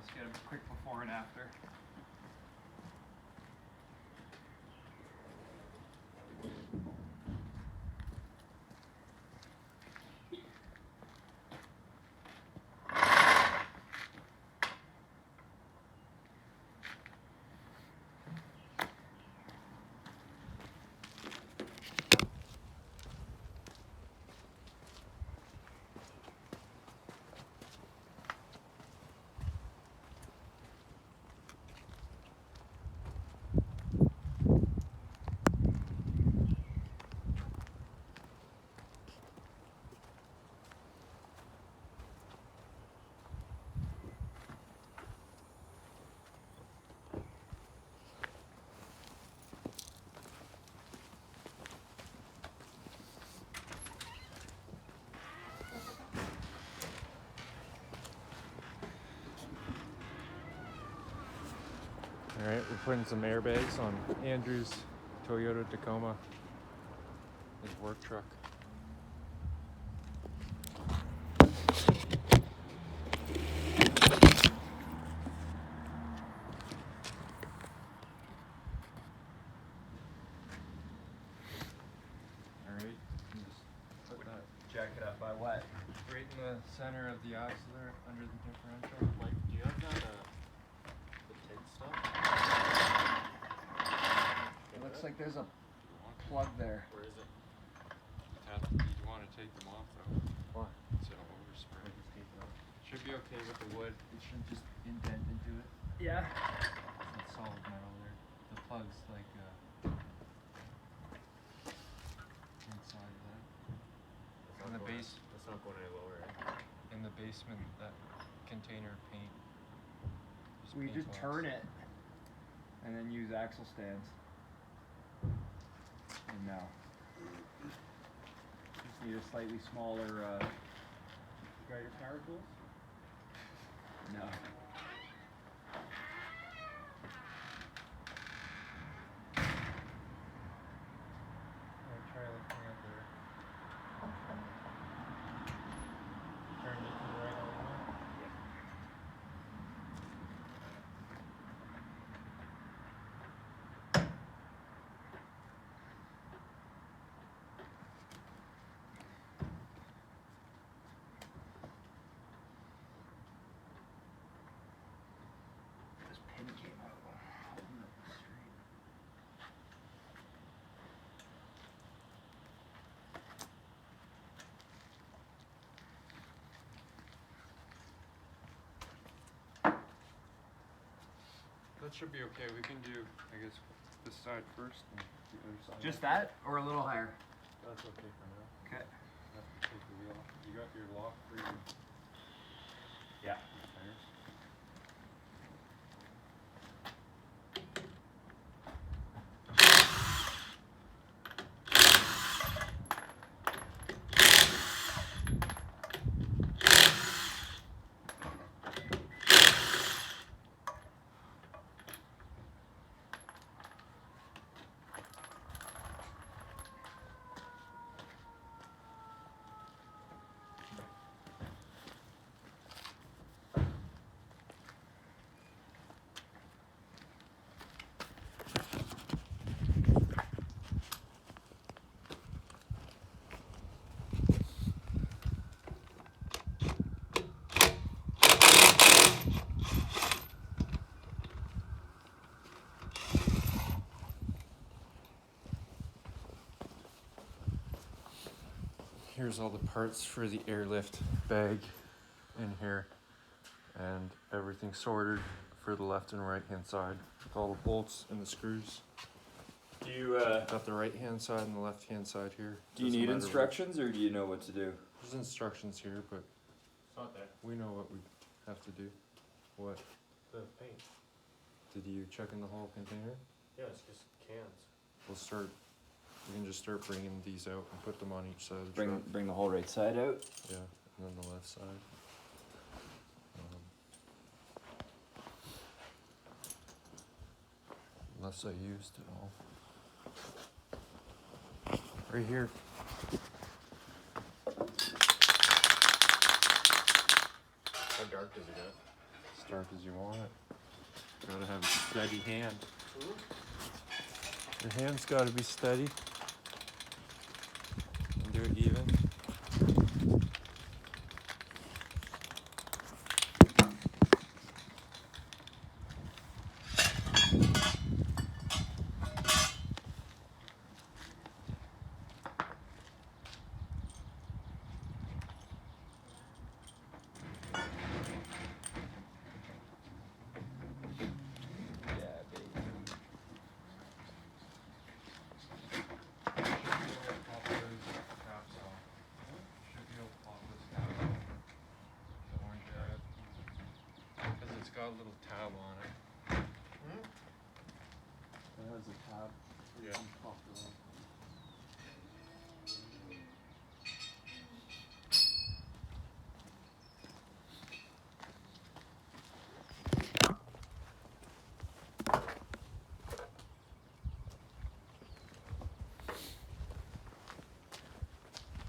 Let's get a quick before and after. All right, we're putting some airbags on Andrew's Toyota Tacoma, his work truck. All right, you just put that, Jack it up by what? right in the center of the axle there, under the differential. Mike, do you have that, the tin stuff? It looks like there's a plug there. Where is it? You want to take them off though. What? So overspray. Should be okay with the wood. It should just indent into it. Yeah. It's solid metal there. The plug's like inside of that. In the base. That's not going any lower, eh? In the basement, that container paint. We paint just wax. turn it and then use axle stands. And now. Just need a slightly smaller got your power tools? No. Try looking at the turn it to the right alignment. This pin came out. Holding up the street. That should be okay. We can do, I guess, this side first and the other side. Just that or a little higher? That's okay for now. Okay. Have to take the wheel off. You got your lock for your Yeah. tires? Here's all the parts for the airlift bag in here, and everything sorted for the left and right hand side with all the bolts and the screws. Do you Got the right hand side and the left hand side here. do you Doesn't need matter instructions or do you know what to do? There's instructions here, but It's not there. we know what we have to do. What? The paint. Did you check in the whole container? Yeah, it's just cans. We'll start. We can just start bringing these out and put them on each side of the truck. Bring the whole right side out. Yeah, and then the left side. Unless I used it all. Right here. How dark does it get? It's sharp as you want it. Gotta have a steady hand. Your hand's gotta be steady. And do it even. Yeah, baby. Because it's got a little tab on it. It has a tab. Yeah. Pop it off.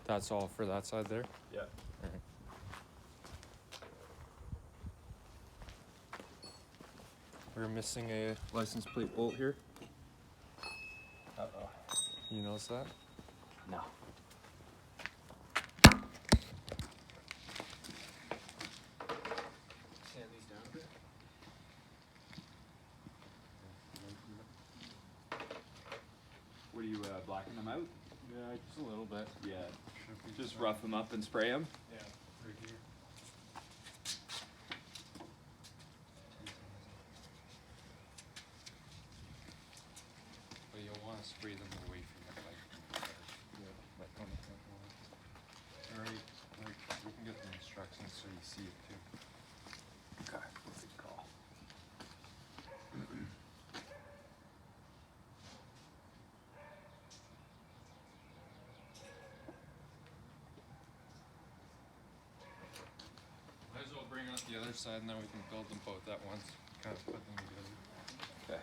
That's all for that side there? Yeah. Alright. We're missing a license plate bolt here. Uh-oh. You notice that? No. Sand these down a bit. What are you, blacking them out? Yeah, just a little bit. Yeah. Should be Just fine. rough them up and spray them? Yeah, right here. But you'll want to spray them away from the pipe. Yeah, like on the front wall. Alright, like we can get the instructions so you see it too. Okay, good call. Might as well bring out the other side and then we can build them both at once. Kind of put them together. Okay.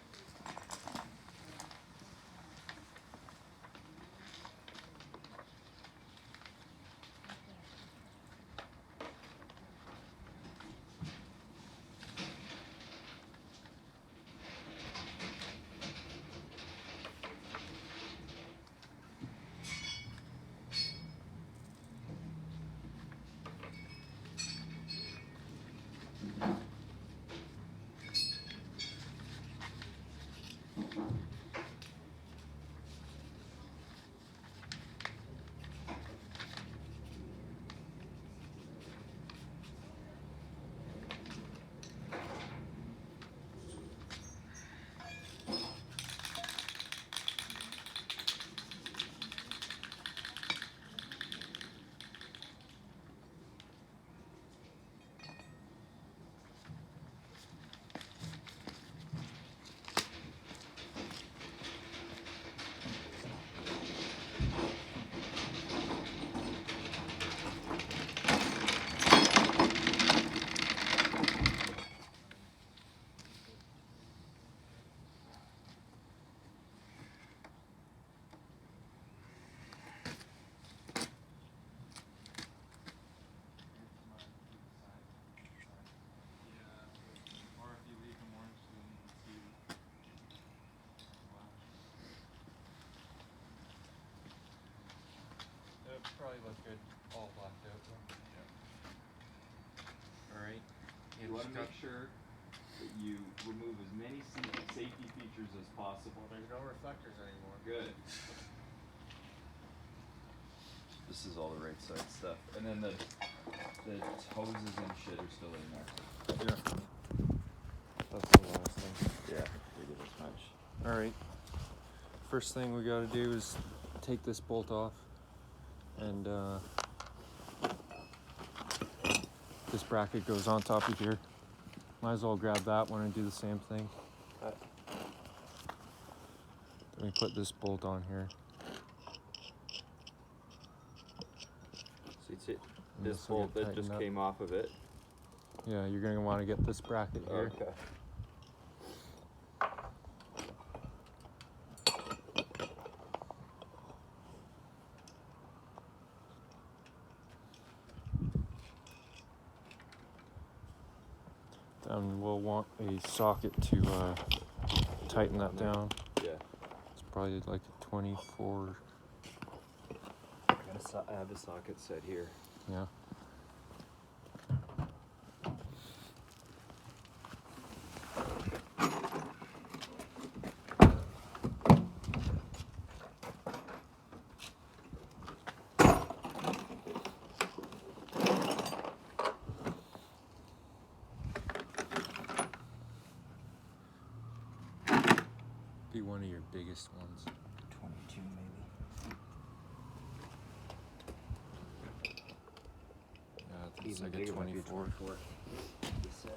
Yeah. Or if you leave them orange so you can see the flash. It would probably look good all blacked out though. Yeah. Alright. You want to make sure that you remove as many safety features as possible. There's no reflectors anymore. Good. This is all the right side stuff. And then the hoses and shit are still in there. Yeah. That's the last thing. Yeah, figured as much. Alright. First thing we gotta do is take this bolt off. And this bracket goes on top of here. Might as well grab that one and do the same thing. Then we put this bolt on here. So it's it. And This this will bolt get that just tightened up. came off of it. Yeah, you're gonna want to get this bracket here. Okay. And we'll want a socket to tighten that down. Yeah. It's probably like a 24. I have the socket set here. Yeah. Be one of your biggest ones. 22 maybe. Yeah, I think it's like a 24. He said.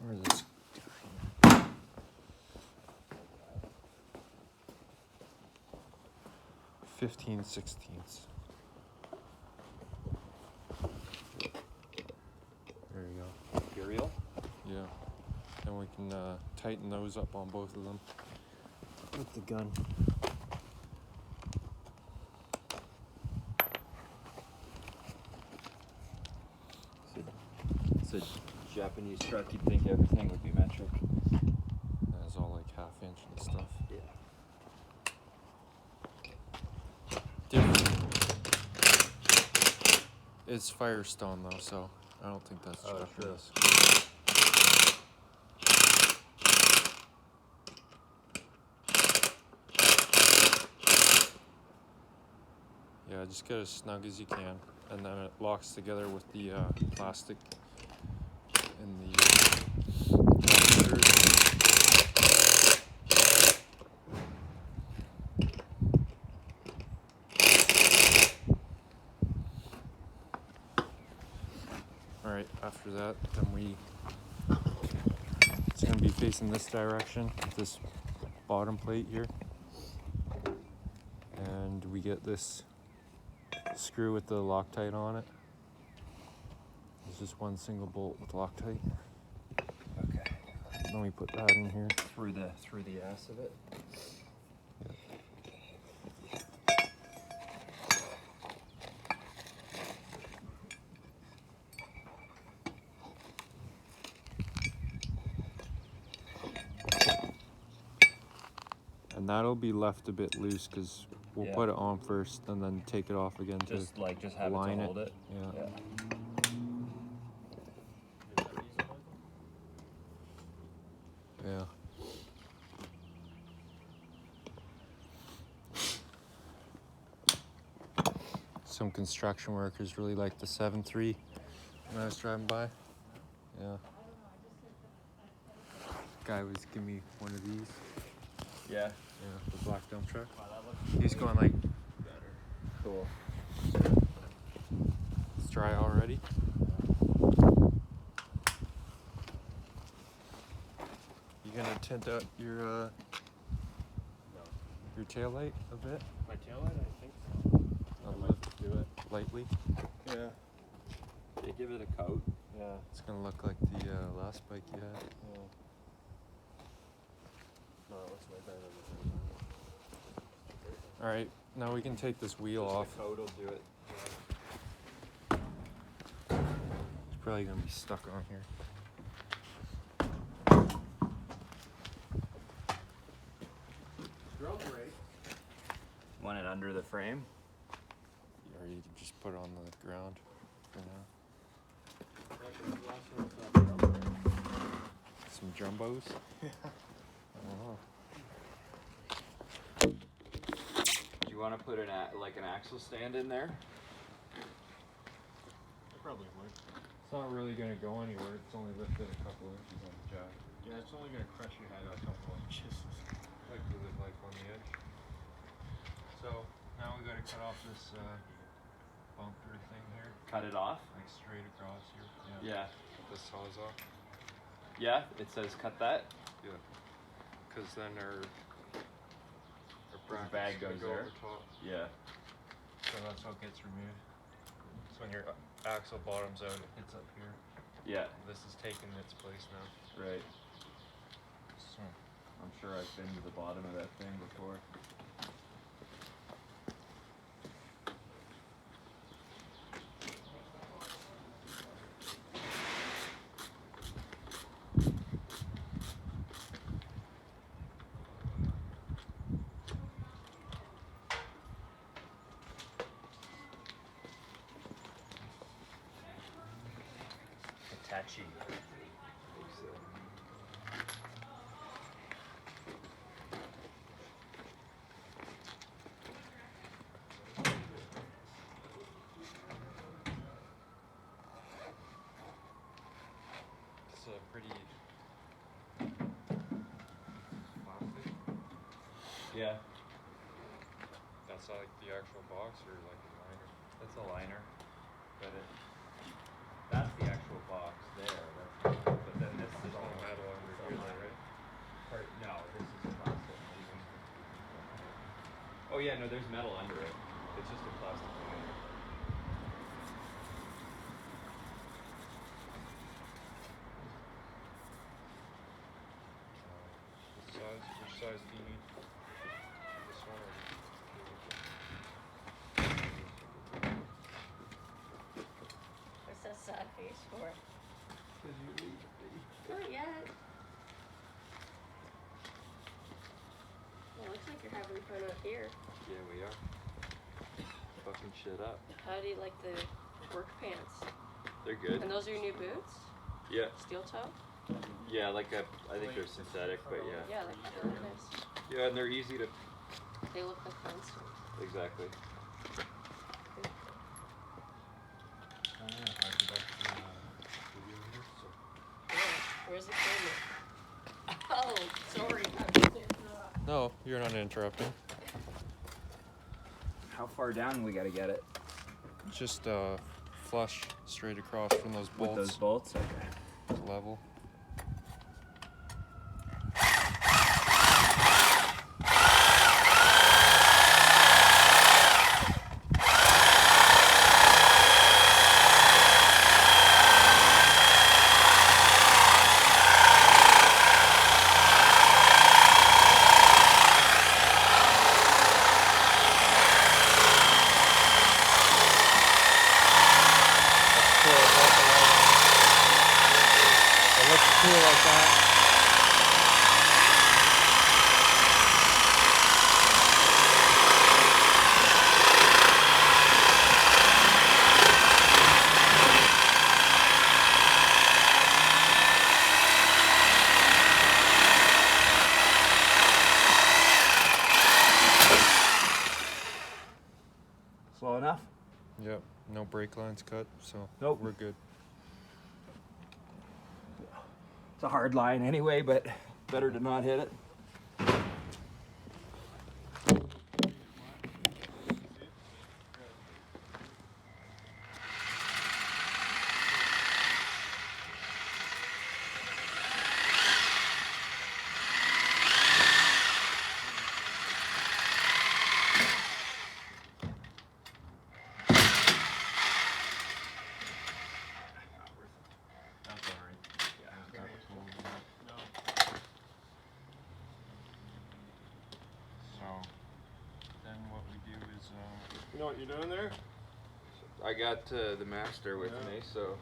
Where's this? 15/16. There you go. Imperial? Yeah. And we can tighten those up on both of them with the gun. It's a Japanese truck. You'd think everything would be metric. That's all like 1/2 inch and stuff. Yeah. Different. It's Firestone though, so I don't think that's Oh, Japanese. Yeah, just get as snug as you can, and then it locks together with the plastic in the washer. All right, after that, then it's gonna be facing this direction, this bottom plate here. And we get this screw with the Loctite on it. It's just one single bolt with Loctite. Okay. Then we put that in here. Through the ass of it. Yeah. And that'll be left a bit loose because we'll Yeah. put it on first and then take it off again Just to have align it to it. hold it. Yeah. Yeah. Yeah. Some construction workers really like the 7.3 when I was driving by. Yeah. Guy was giving me one of these. Yeah. Yeah, the black dump truck. Wow, that looks He's going like, better. Cool. it's dry already. You gonna tint out your tail light a bit? My taillight, I think so. A I might lift just do it. lightly. Yeah. They give it a coat. Yeah. It's gonna look like the last bike you had. Yeah. No, it looks way better than All right, now we can take this wheel Just off. the coat will do it. It's probably gonna be stuck on here. Drill brake. Want it under the frame? Or you can just put it on the ground for now. Some jumbos. I don't know. Do you want to put an axle stand in there? I probably would. It's not really gonna go anywhere. It's only lifted a couple inches on the jack. Yeah, it's only gonna crush your head a couple inches. Like to live life on the edge. So now we gotta cut off this bumper thing here, Cut it off? like straight across here. Yeah. The saws off. Yeah, it says cut that. Yeah. Because then our bracket's bag gonna goes go there. over top. Yeah. So that's how it gets removed. So when your axle bottoms out, it hits up here. Yeah. This is taking its place now. Right. So, I'm sure I've been to the bottom of that thing before. Hitachi. it's a pretty plastic. Yeah. That's like the actual box or like a liner. That's a liner. But that's the actual box there. But then this is There's all no metal under here though, right? No, this is plastic. Oh yeah, no, there's metal under it. It's just a plastic liner. Which size do you need? This one or What's that sad face for? Not yet. Well, looks like you're having fun out here. Yeah, we are. Fucking shit up. How do you like the work pants? They're good. And those are your new boots? Yeah. Steel toe? Yeah, like I think they're synthetic, but yeah. Yeah, like that. They look nice. Yeah, and they're easy to. They look like constant. Exactly. Yeah. Where's the camera? Oh, sorry. No, you're not interrupting. How far down we gotta get it? Just flush straight across from those bolts. With those bolts? Okay. Level. It looks cool like that. Slow enough? Yep, no brake lines cut, so Nope. we're good. It's a hard line anyway, but better to not hit it. That's alright. So then what we do is You know what you're doing there? I got the master with Yeah. me, so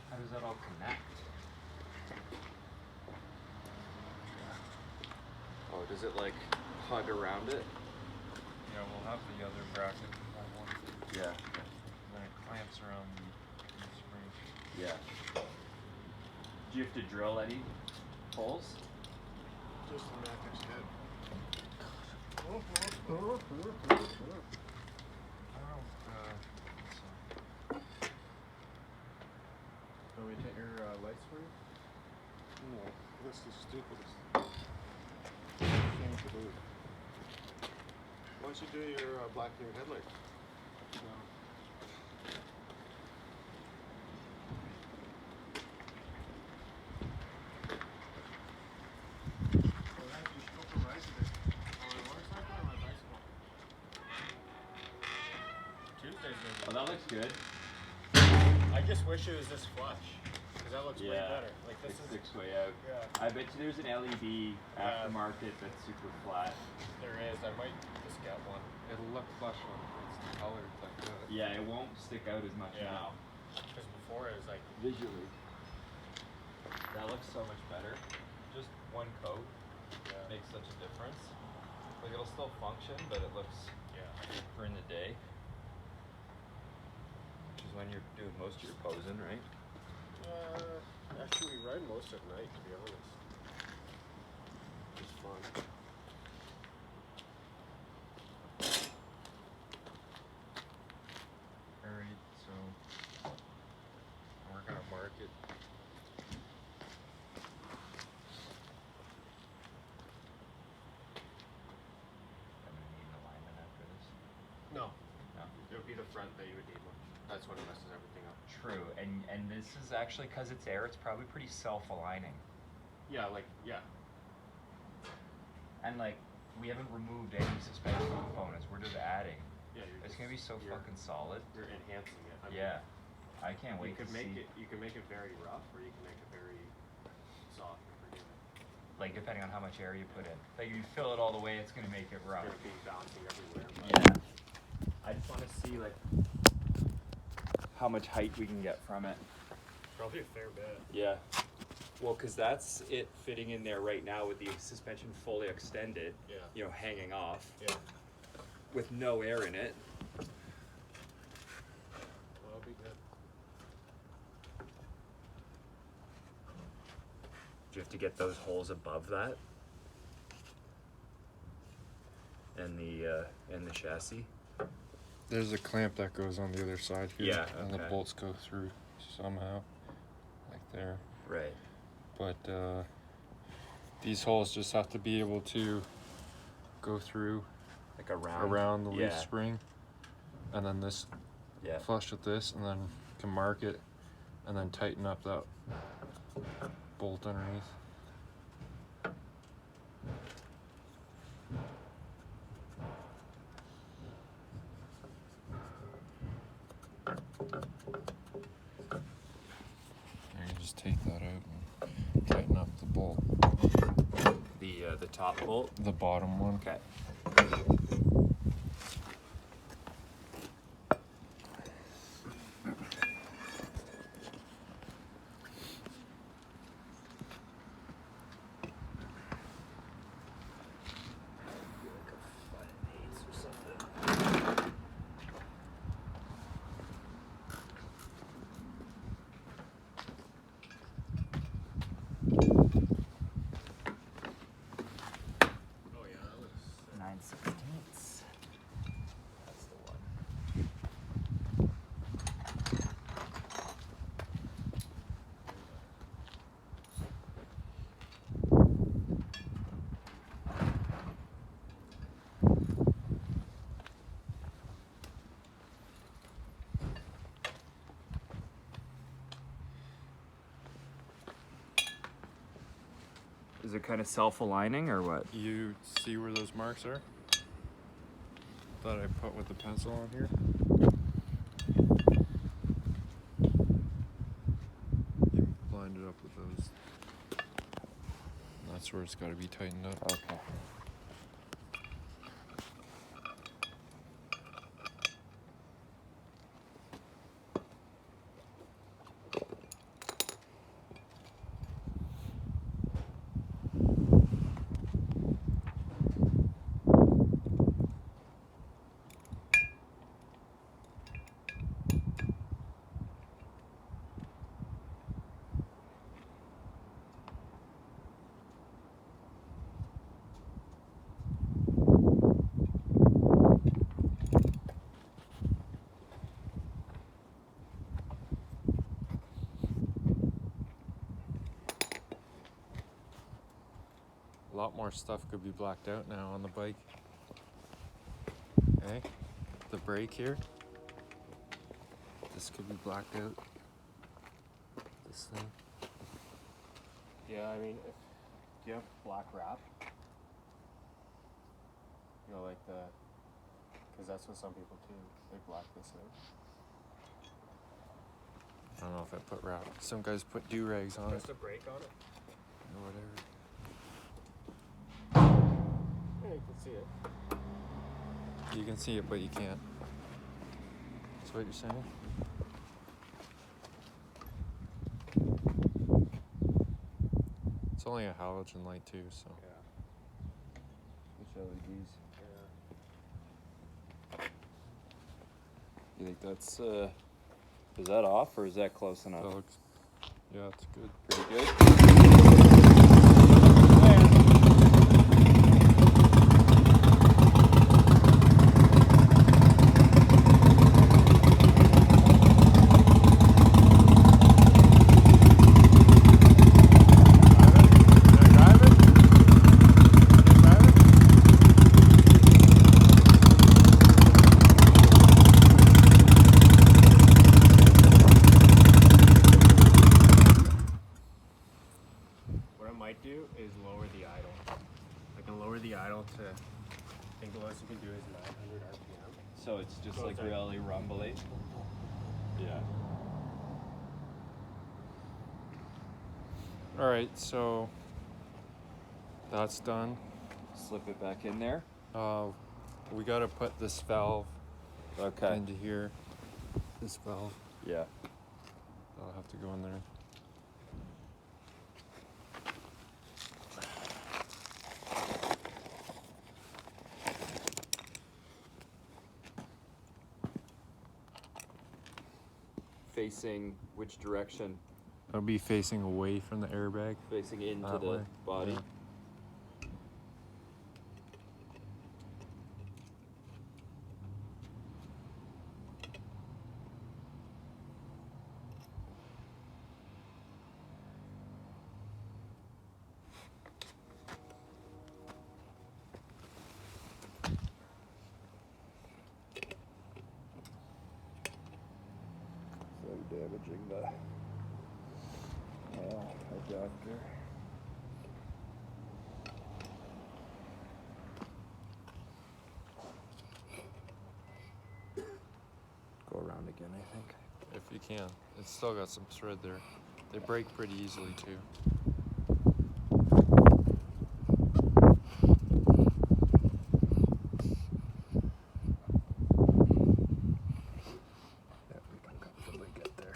How does that all connect? oh, does it like hug around it? Yeah, we'll have the other bracket, that one, Yeah. then it clamps around the spring. Yeah. Do you have to drill any holes? Just the mattress head. I don't, Want me to take your lights for you? No, this is stupid. Ooh. Why don't you do your blackening headlight? Tuesday's Oh, that looks good. I just wish it was this flush, because that looks way Yeah. better. Like this It is, sticks way out. yeah, I bet you there's an LED aftermarket that's super flat. there is. I might just get one. It'll look flush when it's colored like that. Yeah, it won't stick out as much Yeah. now. Because before it was like, Visually. That looks so much better. Just one coat makes such a difference. Like it'll still function, but it looks for in the day. Which is when you're doing most of your posing, right? Actually, we ride most at night, to be honest. It's fun. alright, so we're gonna mark it. I'm gonna need an alignment after this. No. No. It would be the front that you would need one. That's what messes everything up. True, and this is actually because it's air. It's probably pretty self-aligning. Yeah, like, yeah. And like we haven't removed any suspension components. We're just adding. Yeah, you're It's just, gonna be so you're, fucking solid. You're enhancing it. I mean, Yeah, I can't wait You could to make see. it. You can make it very rough, or you can make it very soft and forgiving. Like depending on how much air you put in. Like if you fill it all the way, it's gonna make it It's rough. gonna be bouncing everywhere. But Yeah. I just want to see like how much height we can get from it. Probably a fair bit. Yeah. Well, because that's it fitting in there right now with the suspension fully extended. Yeah. You know, hanging off Yeah. with no air in it. Well, that'll be good. Do you have to get those holes above that? And the chassis. There's a clamp that goes on the other side here. Yeah, And the okay. bolts go through somehow. Like there. Right. But these holes just have to be able to go through Like around. around the leaf Yeah. spring. And then this Yeah. flush with this, and then can mark it and then tighten up that bolt underneath. And you just take that out and tighten up the bolt, The top bolt. the bottom one. Okay. Oh yeah, that looks. 9/16. That's the one. Is it kind of self-aligning or what? You see where those marks are? That I put with the pencil on here. You lined it up with those. That's where it's got to be tightened up. Okay. A lot more stuff could be blacked out now on the bike. Okay, the brake here. This could be blacked out. This thing. Yeah, I mean, if do you have black wrap? You know, like because that's what some people do. They black this out. I don't know if I put wrap. Some guys put do-rags on it Just a brake on it. or whatever. Yeah, you can see it. You can see it, but you can't. That's what you're saying? It's only a halogen light too, so. Yeah. Which LEDs? Yeah. You think that's is that off or is that close enough? That looks, yeah, it's good. Pretty good. What I might do is lower the idle. I can lower the idle to, I think the lowest you can do is 900 RPM. So it's just So like it's like- really rumbly. Yeah. All right, so that's done. Slip it back in there. We gotta put this valve Okay. into here. This valve, Yeah. that'll have to go in there. Facing which direction? It'll be facing away from the airbag. Facing into That the way, body. yeah. So damaging the adapter. Go around again, I think. If you can. It's still got some thread there. They break pretty easily too. Yeah, we can comfortably get there.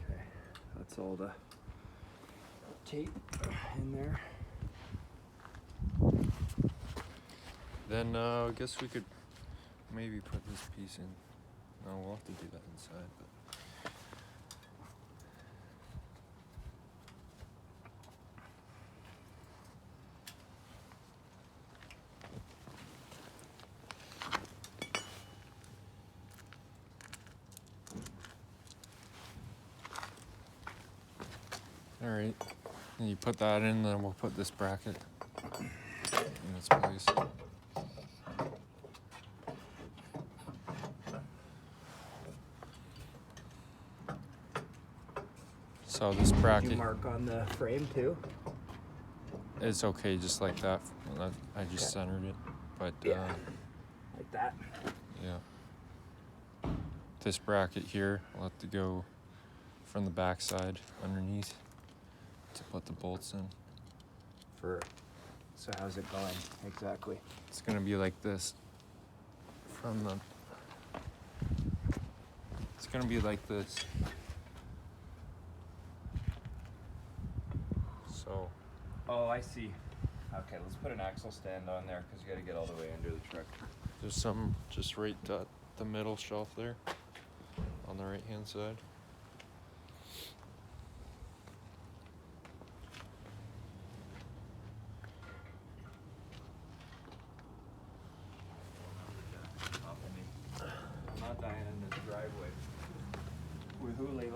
Okay, that's all the tape in there. Then I guess we could maybe put this piece in. No, we'll have to do that inside, but. All right, and you put that in, then we'll put this bracket in its place. So this Did bracket you mark on the frame too? is okay, just like that. I just centered it, but Yeah. Like that? yeah. This bracket here will have to go from the back side underneath to put the bolts in. So how's it going exactly? It's gonna be like this from the. It's gonna be like this. So Oh, I see. Okay, let's put an axle stand on there because you got to get all the way under the truck. there's some just right at the middle shelf there on the right hand side.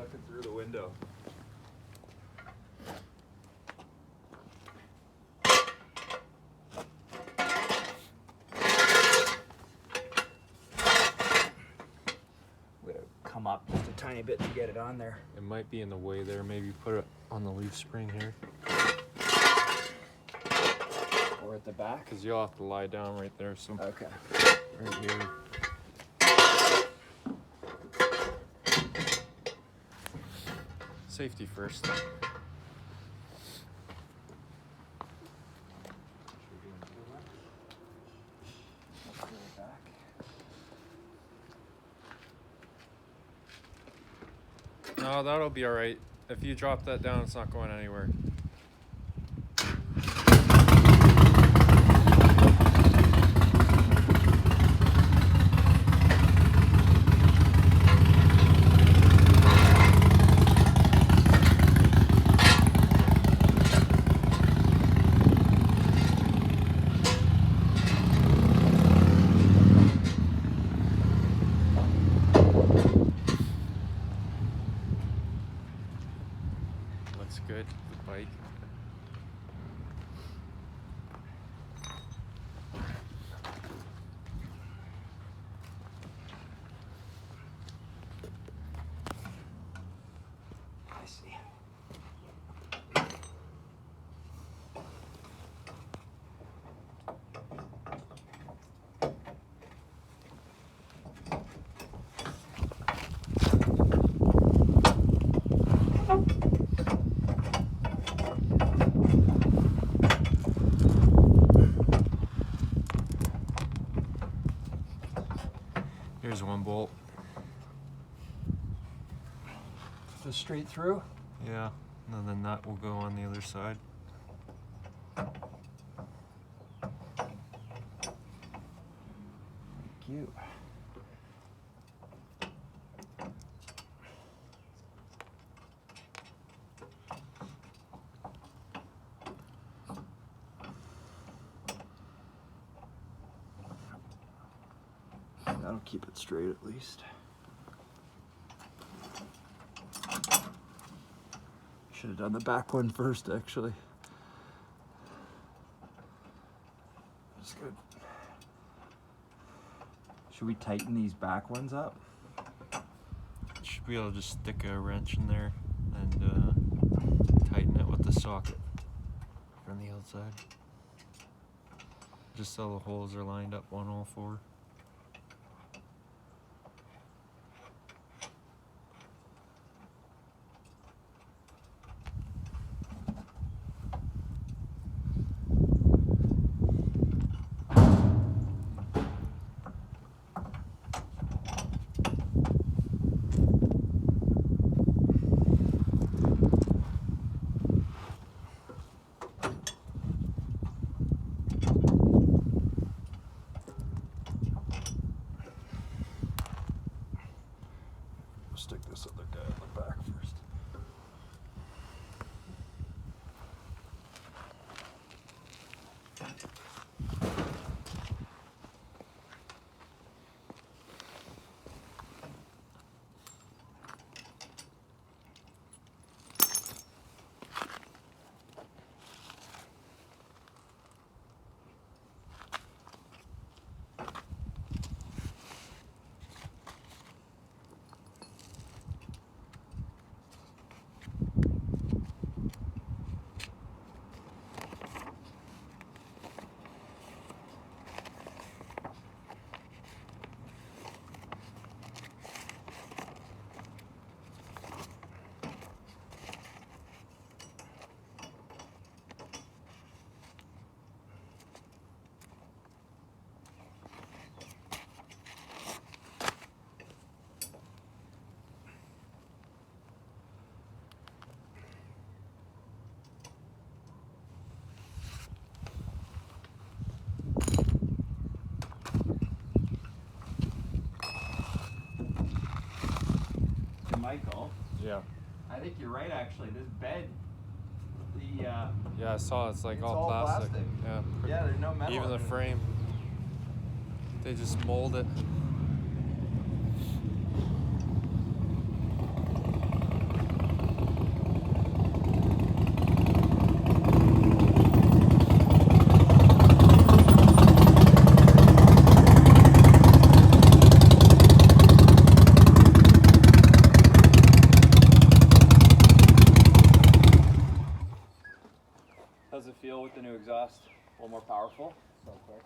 looking through the window. I'm gonna come up just a tiny bit to get it on there. It might be in the way there. Maybe put it on the leaf spring here. Or at the back. Because you'll have to lie down right there. So Okay. right here. Safety first. No, that'll be alright. If you drop that down, it's not going anywhere. Looks good, the bike. I see. Here's one bolt. Just straight through. Yeah, and then that will go on the other side. Thank you. That'll keep it straight at least. Should have done the back one first, actually. That's good. Should we tighten these back ones up? Should be able to just stick a wrench in there and tighten it with the socket from the outside. Just so the holes are lined up on all four. Stick this other guy on the back first. Michael, Yeah. I think you're right actually. This bed, Yeah, I saw it's like It's all all plastic. plastic. Yeah. yeah, there's no metal. Even the in it. frame. They just mold it. more powerful. So quick.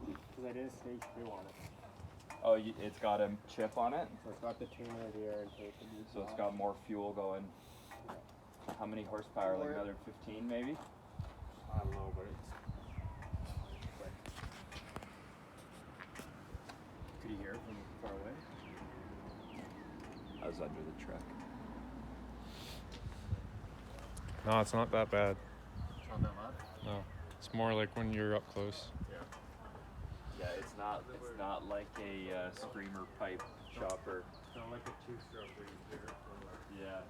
Because I did a stage 2 on it. Oh, it's got a chip on it, So it's got the tuner, the air intake. And so it's got more fuel going. How many horsepower? Like another 15 maybe? I don't know, but it's quick. Could you hear it from far away? I was under the truck. No, it's not that bad. It's not that loud? No, it's more like when you're up close. Yeah, it's not like a screamer pipe chopper. It's not like a 2-stroke where you hear it from like... Yeah.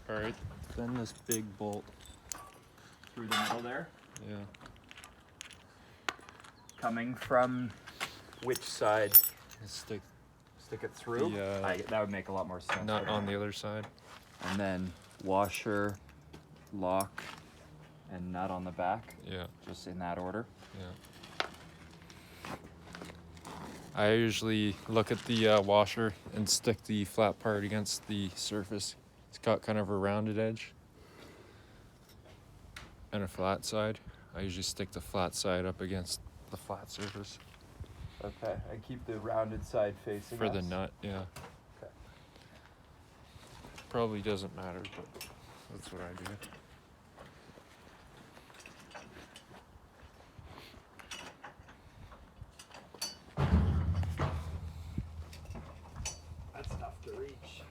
All right, then this big bolt. Through the middle there. Yeah. Coming from which side? Stick Stick it through? the That would make a lot more sense. nut on the other side. And then washer, lock, and nut on the back. Yeah. Just in that order. Yeah. I usually look at the washer and stick the flat part against the surface. It's got kind of a rounded edge and a flat side. I usually stick the flat side up against the flat surface Okay, and keep the rounded side facing for the us. nut. Yeah. Okay. Probably doesn't matter, but that's what I do. That's tough to reach.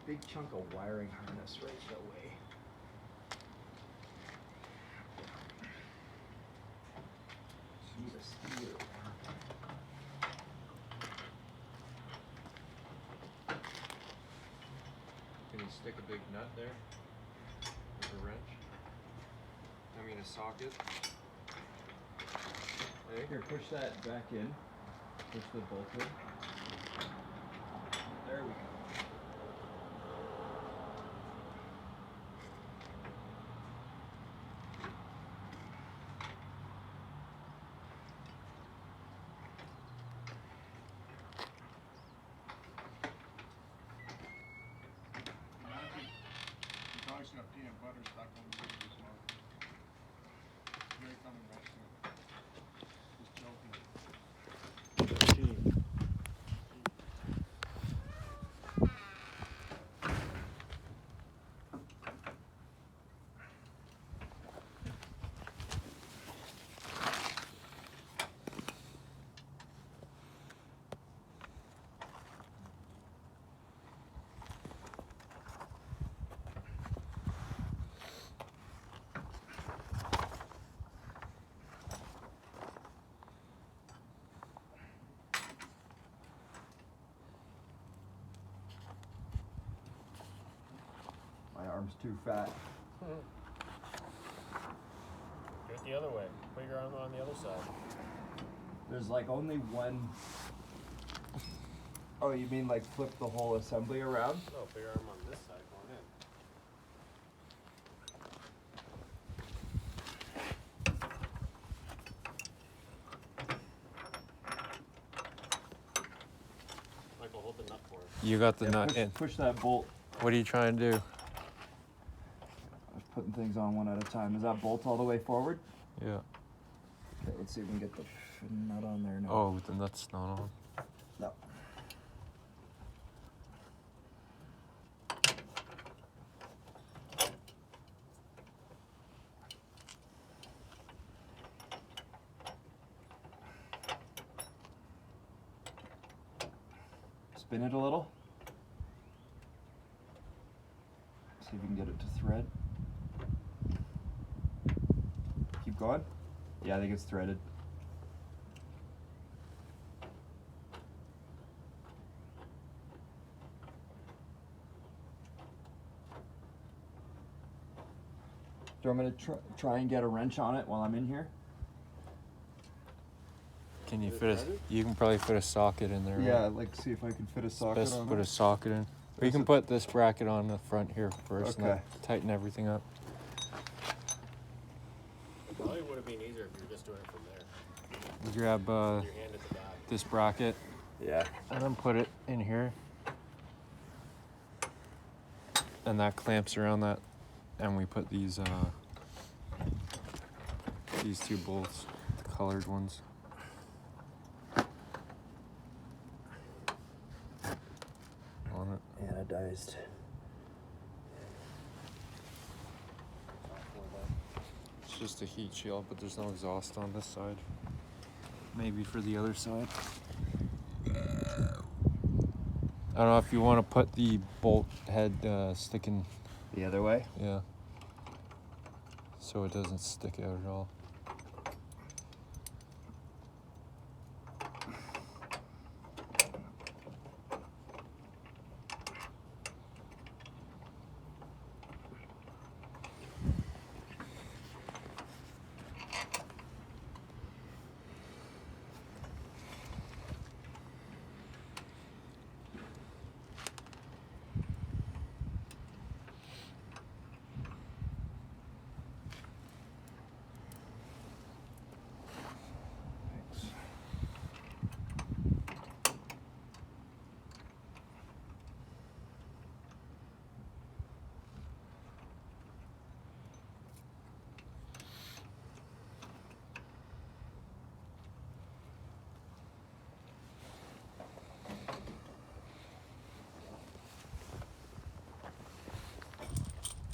Big chunk of wiring harness right away. Jesus, steel. Can you stick a big nut there with a wrench? I mean a socket. Here, push that back in. Push the bolt in. There we go. butter stuck on the roof as well. Here I come and rescue it. Just joking. My arm's too fat. Do it the other way. Put your arm on the other side. There's like only one. Oh, you mean like flip the whole assembly around? No, put your arm on this side going in. Michael, hold the nut for us. You got the nut push, in. push that bolt. What are you trying to do? I was putting things on one at a time. Is that bolt all the way forward? Yeah. Okay, let's see if we can get the nut on there now. Oh, the nut's not on. No. Spin it a little. See if we can get it to thread. Keep going. Yeah, I think it's threaded. Do I'm gonna try and get a wrench on it while I'm in here. Can you Is it fit a? threaded? You can probably fit a socket in there. Yeah, Right? like see if I can fit a socket Best on put it. a socket in. Or you can put this bracket on the front here first and Okay. then tighten everything up. Probably would have been easier if you were just doing it from there. You grab Your hand at the back. this bracket Yeah. and then put it in here. And that clamps around that. And we put these two bolts, the colored ones. On it. Anodized. It's just a heat shield, but there's no exhaust on this side. Maybe for the other side. I don't know if you want to put the bolt head sticking, The other way. yeah, so it doesn't stick out at all. Thanks.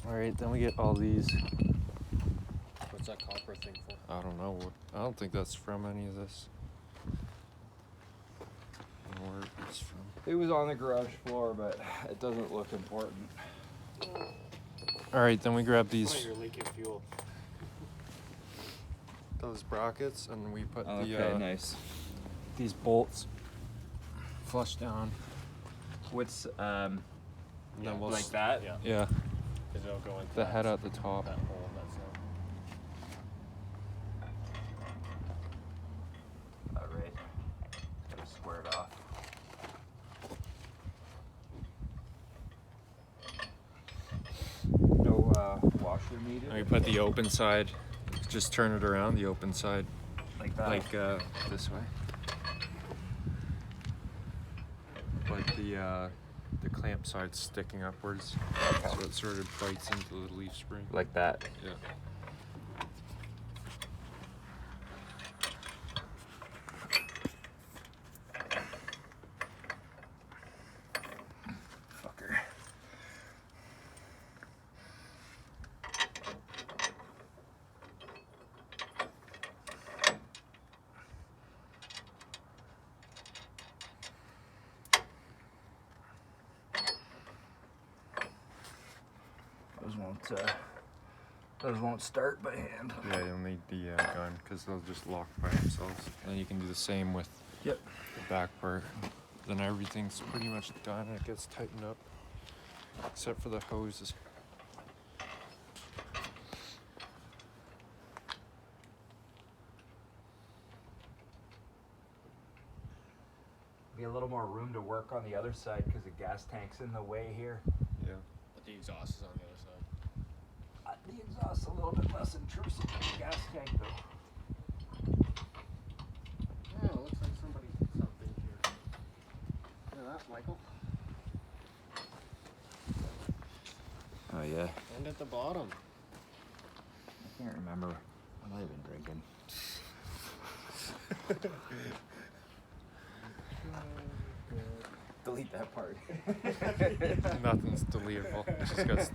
All right, then we get all these. What's that copper thing for? I don't know. I don't think that's from any of this. I don't know where it's from. It was on the garage floor, but it doesn't look important. All right, then we grab Oh, these you're leaking fuel. those brackets and we put Okay, nice. these bolts flush down. What's And then we'll like s- that? Yeah. Yeah, Because it'll go into the that head at the top. That hole, that's it. All right. Gotta square it off. No washer needed. And we put the open side. Just turn it around. The open side, like that. like this way. But the clamp clamp side sticking upwards, so it sort of bites into the leaf spring. Like that. Yeah. Fucker. Those won't start by hand. Yeah, you'll need the gun because they'll just lock by themselves. And then you can do the same with Yep. the back part. Then everything's pretty much done and it gets tightened up, except for the hoses. Be a little more room to work on the other side because the gas tank's in the way here. Yeah. But the exhaust is on the other side. The exhaust's a little bit less intrusive than the gas tank, though. Oh, it looks like somebody did something here. Look at that, Michael. Oh yeah. And at the bottom. I can't remember. What have I been drinking? Delete that part. Nothing's deletable. It's just got.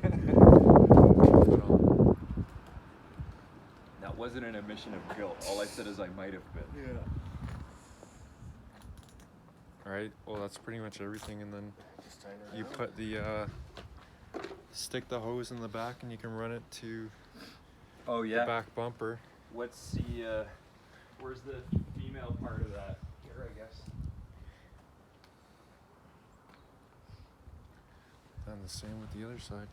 That wasn't an admission of guilt. All I said is I might have been. Yeah. Alright, well that's pretty much everything, and then Just tighten it you down. put the stick the hose in the back and you can run it to Oh the yeah. back bumper. What's the where's the female part of that? Here, I guess. And the same with the other side.